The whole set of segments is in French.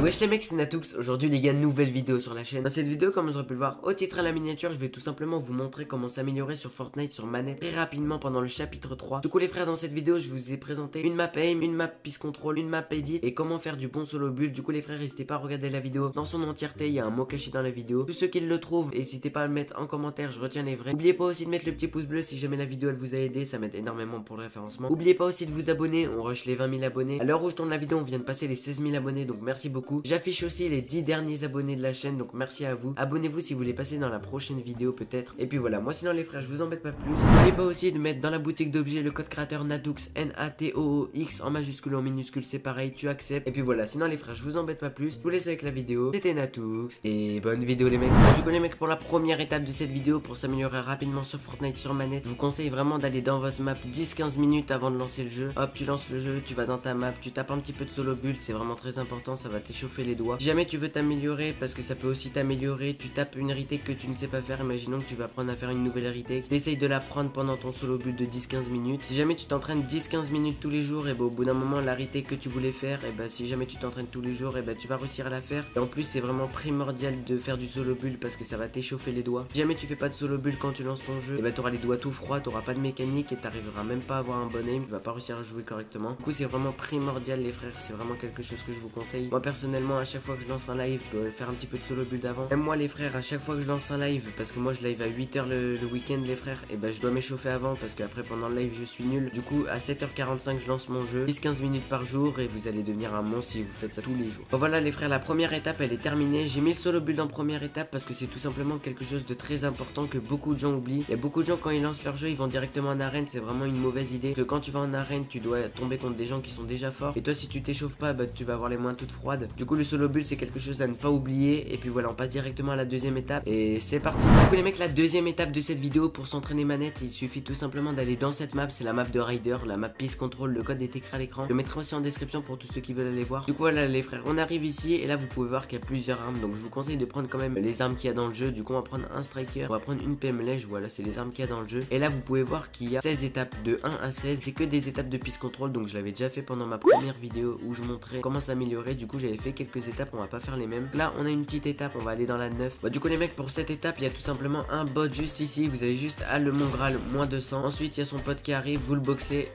Wesh les mecs, c'est Natux. Aujourd'hui les gars, nouvelle vidéo sur la chaîne. Dans cette vidéo, comme vous aurez pu le voir au titre et à la miniature, je vais tout simplement vous montrer comment s'améliorer sur Fortnite sur manette très rapidement pendant le chapitre 3. Du coup les frères, dans cette vidéo je vous ai présenté une map aim, une map peace control, une map edit et comment faire du bon solo build. Du coup les frères, n'hésitez pas à regarder la vidéo dans son entièreté, il y a un mot caché dans la vidéo. Tous ceux qui le trouvent, n'hésitez pas à le mettre en commentaire, je retiens les vrais. N'oubliez pas aussi de mettre le petit pouce bleu si jamais la vidéo elle vous a aidé, ça m'aide énormément pour le référencement. N'oubliez pas aussi de vous abonner, on rush les 20 000 abonnés. À l'heure où je tourne la vidéo, on vient de passer les 16 000 abonnés, donc merci beaucoup. J'affiche aussi les 10 derniers abonnés de la chaîne, donc merci à vous. Abonnez-vous si vous voulez passer dans la prochaine vidéo peut-être. Et puis voilà, moi sinon les frères, je vous embête pas plus. N'oubliez pas aussi de mettre dans la boutique d'objets le code créateur Natux, N-A-T-O-O-X en majuscule ou en minuscule, c'est pareil, tu acceptes. Et puis voilà, sinon les frères, je vous embête pas plus. Je vous laisse avec la vidéo. C'était Natux et bonne vidéo les mecs. Du coup les mecs, pour la première étape de cette vidéo, pour s'améliorer rapidement sur Fortnite sur manette, je vous conseille vraiment d'aller dans votre map 10-15 minutes avant de lancer le jeu. Hop, tu lances le jeu, tu vas dans ta map, tu tapes un petit peu de solo build, c'est vraiment très important, ça va t'échauffer les doigts. Si jamais tu veux t'améliorer, parce que ça peut aussi t'améliorer, tu tapes une retake que tu ne sais pas faire. Imaginons que tu vas apprendre à faire une nouvelle retake, t'essayes de l'apprendre pendant ton solo build de 10-15 minutes. Si jamais tu t'entraînes 10-15 minutes tous les jours, et bah au bout d'un moment la retake que tu voulais faire, et bah si jamais tu t'entraînes tous les jours, et bah tu vas réussir à la faire. Et en plus c'est vraiment primordial de faire du solo build parce que ça va t'échauffer les doigts. Si jamais tu fais pas de solo build quand tu lances ton jeu, et bah t'auras les doigts tout froids, t'auras pas de mécanique et t'arriveras même pas à avoir un bon aim, tu vas pas réussir à jouer correctement. Du coup c'est vraiment primordial les frères, c'est vraiment quelque chose que je vous conseille. Moi personnellement, à chaque fois que je lance un live, je dois faire un petit peu de solo build avant. Même moi les frères, à chaque fois que je lance un live, parce que moi je live à 8h le week-end les frères, et bah je dois m'échauffer avant parce qu'après pendant le live je suis nul. Du coup à 7h45 je lance mon jeu, 10-15 minutes par jour et vous allez devenir un monstre si vous faites ça tous les jours. Bon voilà les frères, la première étape elle est terminée. J'ai mis le solo build en première étape parce que c'est tout simplement quelque chose de très important que beaucoup de gens oublient. Il y a beaucoup de gens quand ils lancent leur jeu, ils vont directement en arène, c'est vraiment une mauvaise idée. Parce que quand tu vas en arène, tu dois tomber contre des gens qui sont déjà forts. Et toi si tu t'échauffes pas, bah tu vas avoir les mains toutes froides. Du coup le solo build c'est quelque chose à ne pas oublier. Et puis voilà, on passe directement à la deuxième étape et c'est parti. Du coup les mecs, la deuxième étape de cette vidéo pour s'entraîner manette, il suffit tout simplement d'aller dans cette map, c'est la map de Rider, la map peace control, le code est écrit à l'écran. Je le mettrai aussi en description pour tous ceux qui veulent aller voir. Du coup voilà les frères, on arrive ici et là vous pouvez voir qu'il y a plusieurs armes, donc je vous conseille de prendre quand même les armes qu'il y a dans le jeu. Du coup on va prendre un striker, on va prendre une PM lège, voilà c'est les armes qu'il y a dans le jeu. Et là vous pouvez voir qu'il y a 16 étapes de 1 à 16, c'est que des étapes de peace control, donc je l'avais déjà fait pendant ma première vidéo où je montrais comment s'améliorer. Du coup j'avais fait quelques étapes, on va pas faire les mêmes. Là on a une petite étape, on va aller dans la 9. Bah du coup les mecs, pour cette étape il y a tout simplement un bot juste ici, vous avez juste à le Mongral moins 200. Ensuite il y a son pote qui arrive, vous le boxez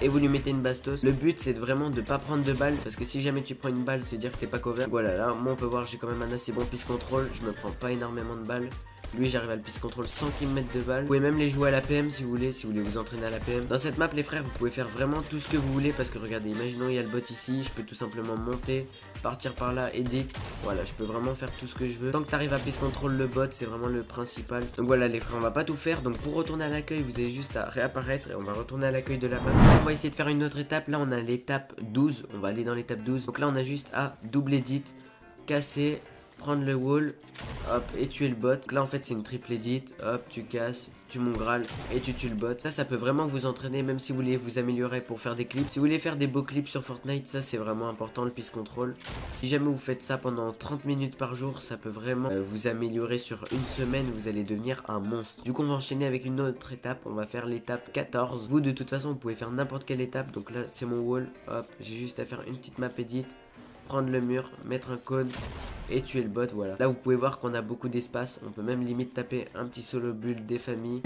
et vous lui mettez une bastos. Le but c'est vraiment de pas prendre de balles, parce que si jamais tu prends une balle c'est dire que t'es pas cover. Voilà, là moi on peut voir j'ai quand même un assez bon peace control, je me prends pas énormément de balles. Lui j'arrive à le peace control sans qu'il me mette de balles. Vous pouvez même les jouer à la PM si vous voulez vous entraîner à la PM. Dans cette map les frères, vous pouvez faire vraiment tout ce que vous voulez, parce que regardez, imaginons il y a le bot ici, je peux tout simplement monter, partir par là, edit. Voilà, je peux vraiment faire tout ce que je veux. Tant que t'arrives à peace control le bot, c'est vraiment le principal. Donc voilà les frères, on va pas tout faire. Donc pour retourner à l'accueil, vous avez juste à réapparaître et on va retourner à l'accueil de la map. On va essayer de faire une autre étape. Là on a l'étape 12, on va aller dans l'étape 12. Donc là on a juste à double edit, casser, prendre le wall, hop, et tuer le bot. Donc là en fait c'est une triple edit, hop, tu casses, tu Mongral et tu tues le bot. Ça peut vraiment vous entraîner, même si vous voulez vous améliorer pour faire des clips. Si vous voulez faire des beaux clips sur Fortnite, ça c'est vraiment important, le peace control. Si jamais vous faites ça pendant 30 minutes par jour, ça peut vraiment vous améliorer sur une semaine, vous allez devenir un monstre. Du coup on va enchaîner avec une autre étape, on va faire l'étape 14. Vous de toute façon vous pouvez faire n'importe quelle étape. Donc là c'est mon wall, hop, j'ai juste à faire une petite map edit, prendre le mur, mettre un cône et tuer le bot. Voilà, là vous pouvez voir qu'on a beaucoup d'espace, on peut même limite taper un petit solo build des familles.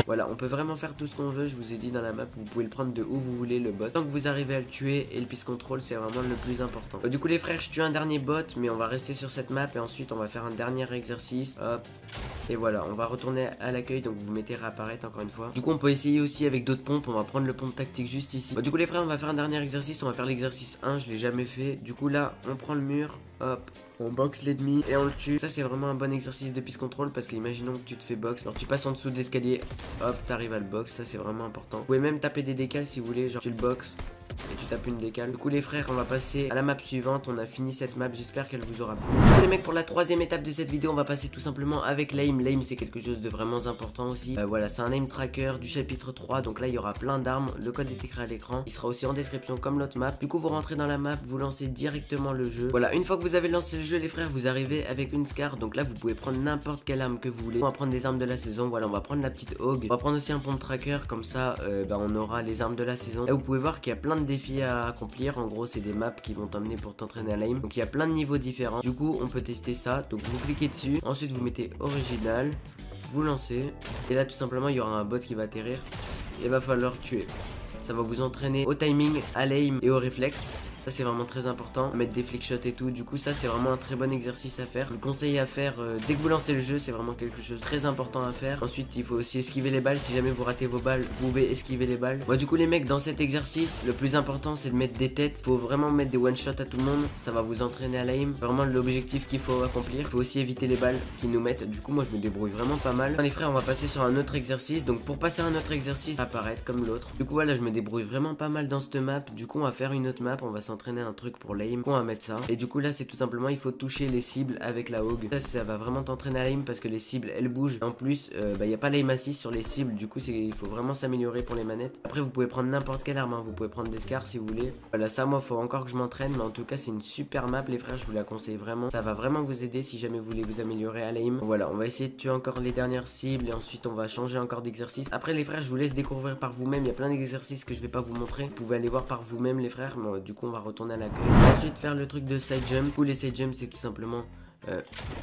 Voilà, on peut vraiment faire tout ce qu'on veut, je vous ai dit dans la map, vous pouvez le prendre de où vous voulez le bot. Tant que vous arrivez à le tuer, et le peace control c'est vraiment le plus important. Du coup les frères, je tue un dernier bot, mais on va rester sur cette map et ensuite on va faire un dernier exercice. Hop. Et voilà, on va retourner à l'accueil, donc vous mettez réapparaître encore une fois. Du coup on peut essayer aussi avec d'autres pompes, on va prendre le pompe tactique juste ici. Du coup les frères, on va faire un dernier exercice, on va faire l'exercice 1, je l'ai jamais fait. Du coup là, on prend le mur, hop, on boxe l'ennemi et on le tue. Ça c'est vraiment un bon exercice de peace control, parce qu'imaginons que tu te fais box, alors tu passes en dessous de l'escalier, hop, t'arrives à le box, ça c'est vraiment important. Vous pouvez même taper des décales si vous voulez, genre tu le box et tu tapes une décale. Du coup les frères, on va passer à la map suivante. On a fini cette map, j'espère qu'elle vous aura plu. Du coup les mecs, pour la troisième étape de cette vidéo, on va passer tout simplement avec l'aim. L'aim c'est quelque chose de vraiment important aussi. Voilà, c'est un aim tracker du chapitre 3. Donc là il y aura plein d'armes, le code est écrit à l'écran, il sera aussi en description comme l'autre map. Du coup vous rentrez dans la map, vous lancez directement le jeu. Voilà, une fois que vous avez lancé le jeu les frères, vous arrivez avec une scar. Donc là vous pouvez prendre n'importe quelle arme que vous voulez. On va prendre des armes de la saison, voilà, on va prendre la petite Hog. On va prendre aussi un pompe tracker, comme ça on aura les armes de la saison. Là vous pouvez voir qu'il y a plein de défis défis à accomplir. En gros, c'est des maps qui vont t'emmener pour t'entraîner à l'aim. Donc il y a plein de niveaux différents. Du coup, on peut tester ça. Donc vous cliquez dessus. Ensuite, vous mettez original. Vous lancez. Et là, tout simplement, il y aura un bot qui va atterrir. Et va falloir tuer. Ça va vous entraîner au timing, à l'aim et au réflexe. Ça c'est vraiment très important, mettre des flick shots et tout. Du coup ça c'est vraiment un très bon exercice à faire. Je vous conseille à faire dès que vous lancez le jeu. C'est vraiment quelque chose de très important à faire. Ensuite il faut aussi esquiver les balles. Si jamais vous ratez vos balles, vous pouvez esquiver les balles. Moi du coup les mecs, dans cet exercice le plus important c'est de mettre des têtes. Faut vraiment mettre des one shot à tout le monde. Ça va vous entraîner à l'aim. Vraiment l'objectif qu'il faut accomplir. Il faut aussi éviter les balles qui nous mettent. Du coup moi je me débrouille vraiment pas mal. Les frères, on va passer sur un autre exercice. Donc pour passer à un autre exercice, ça va apparaître comme l'autre. Du coup voilà, je me débrouille vraiment pas mal dans cette map. Du coup on va faire une autre map. On va s'entraîner un truc pour l'aim. On va mettre ça. Et du coup là c'est tout simplement il faut toucher les cibles avec la hog. Ça va vraiment t'entraîner à l'aim parce que les cibles elles bougent. En plus il n'y a pas l'aim assist sur les cibles. Du coup il faut vraiment s'améliorer pour les manettes. Après vous pouvez prendre n'importe quelle arme hein. Vous pouvez prendre des scars si vous voulez. Voilà, ça moi faut encore que je m'entraîne. Mais en tout cas c'est une super map les frères. Je vous la conseille vraiment. Ça va vraiment vous aider si jamais vous voulez vous améliorer à l'aim. Voilà, on va essayer de tuer encore les dernières cibles. Et ensuite on va changer encore d'exercice. Après les frères je vous laisse découvrir par vous-même. Il y a plein d'exercices que je vais pas vous montrer. Vous pouvez aller voir par vous-même les frères. Mais du coup on va retourner à l'accueil. Ensuite faire le truc de side jump. Ou les side jump c'est tout simplement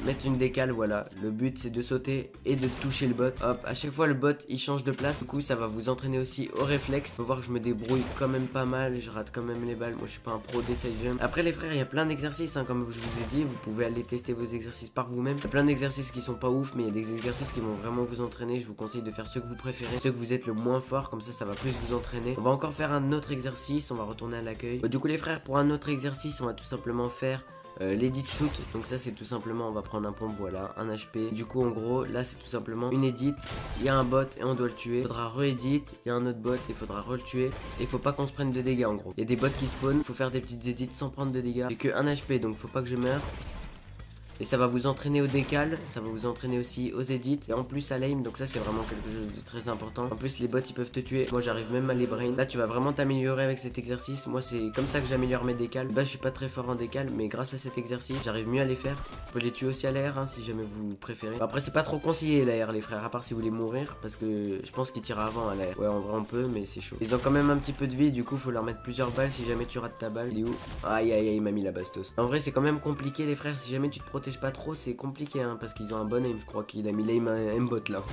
mettre une décale. Voilà, le but c'est de sauter et de toucher le bot. Hop, à chaque fois le bot il change de place. Du coup ça va vous entraîner aussi au réflexe. Faut voir que je me débrouille quand même pas mal. Je rate quand même les balles. Moi je suis pas un pro des side jump. Après les frères il y a plein d'exercices hein, comme je vous ai dit. Vous pouvez aller tester vos exercices par vous-même. Il y a plein d'exercices qui sont pas ouf. Mais il y a des exercices qui vont vraiment vous entraîner. Je vous conseille de faire ceux que vous préférez, ceux que vous êtes le moins fort. Comme ça va plus vous entraîner. On va encore faire un autre exercice. On va retourner à l'accueil. Du coup les frères, pour un autre exercice on va tout simplement faire l'edit shoot. Donc ça c'est tout simplement on va prendre un pompe, voilà, un HP. Du coup en gros là c'est tout simplement une edit. Il y a un bot et on doit le tuer. Il faudra re-edit. Il y a un autre bot et il faudra re le tuer. Et il faut pas qu'on se prenne de dégâts en gros. Il y a des bots qui spawnent. Il faut faire des petites edits sans prendre de dégâts. J'ai que un HP donc faut pas que je meure. Et ça va vous entraîner au décal, ça va vous entraîner aussi aux edits et en plus à l'aim. Donc ça c'est vraiment quelque chose de très important. En plus les bots ils peuvent te tuer. Moi j'arrive même à les brain. Là tu vas vraiment t'améliorer avec cet exercice. Moi c'est comme ça que j'améliore mes décals. Bah je suis pas très fort en décal, mais grâce à cet exercice j'arrive mieux à les faire. Vous pouvez les tuer aussi à l'air hein, si jamais vous préférez. Après c'est pas trop conseillé l'air les frères, à part si vous voulez mourir. Parce que je pense qu'ils tirent avant à l'air. Ouais en vrai on peut mais c'est chaud. Ils ont quand même un petit peu de vie, du coup faut leur mettre plusieurs balles si jamais tu rates ta balle. Il est où? Aïe aïe aïe, il m'a mis la bastos. En vrai c'est quand même compliqué les frères, si jamais tu te protèges pas trop c'est compliqué hein, parce qu'ils ont un bon aim. Je crois qu'il a mis l'aim à aimbot là.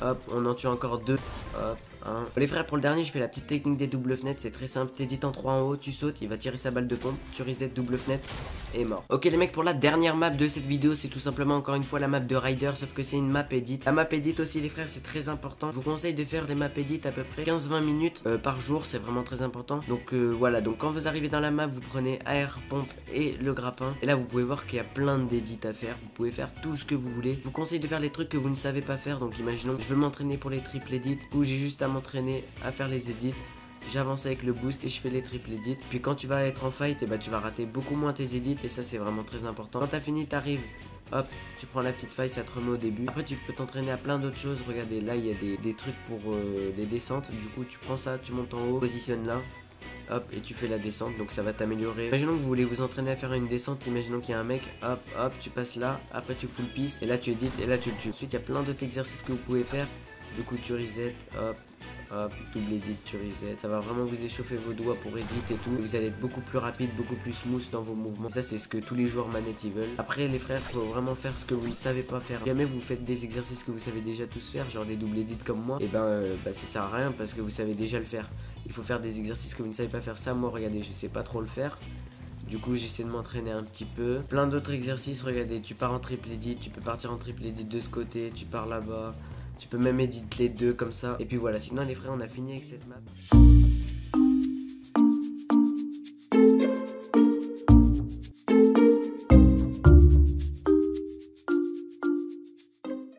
Hop, on en tue encore deux. Hop, un. Les frères, pour le dernier, je fais la petite technique des doubles fenêtres. C'est très simple. T'édites en 3 en haut, tu sautes, il va tirer sa balle de pompe, tu reset, double fenêtre et mort. Ok les mecs, pour la dernière map de cette vidéo, c'est tout simplement encore une fois la map de Ryder, sauf que c'est une map edit. La map edit aussi les frères, c'est très important. Je vous conseille de faire les maps edit à peu près 15-20 minutes par jour, c'est vraiment très important. Donc voilà, donc quand vous arrivez dans la map, vous prenez AR, pompe et le grappin. Et là vous pouvez voir qu'il y a plein d'édits à faire. Vous pouvez faire tout ce que vous voulez. Je vous conseille de faire les trucs que vous ne savez pas faire. Donc imaginons que je veux m'entraîner pour les triple edits, où j'ai juste à m'entraîner à faire les edits. J'avance avec le boost et je fais les triple edits. Puis quand tu vas être en fight, et bah tu vas rater beaucoup moins tes edits. Et ça c'est vraiment très important. Quand t'as fini, t'arrives, hop, tu prends la petite faille, ça te remet au début. Après tu peux t'entraîner à plein d'autres choses. Regardez, là il y a des trucs pour les descentes. Du coup tu prends ça, tu montes en haut, positionne là. Hop, et tu fais la descente, donc ça va t'améliorer. Imaginons que vous voulez vous entraîner à faire une descente. Imaginons qu'il y a un mec, hop, hop, tu passes là. Après tu full piste, et là tu édites, et là tu le tues. Ensuite il y a plein d'autres exercices que vous pouvez faire. Du coup tu reset, hop, hop, double edit, tu reset. Ça va vraiment vous échauffer vos doigts pour edit et tout. Vous allez être beaucoup plus rapide, beaucoup plus smooth dans vos mouvements. Ça c'est ce que tous les joueurs manettes ils veulent. Après les frères, faut vraiment faire ce que vous ne savez pas faire. Si jamais vous faites des exercices que vous savez déjà tous faire, genre des double edits comme moi, et ça sert à rien parce que vous savez déjà le faire. Il faut faire des exercices que vous ne savez pas faire. Ça moi regardez, je sais pas trop le faire. Du coup j'essaie de m'entraîner un petit peu. Plein d'autres exercices, regardez, tu pars en triple edit, tu peux partir en triple edit de ce côté, tu pars là-bas. Tu peux même éditer les deux comme ça. Et puis voilà, sinon les frères on a fini avec cette map.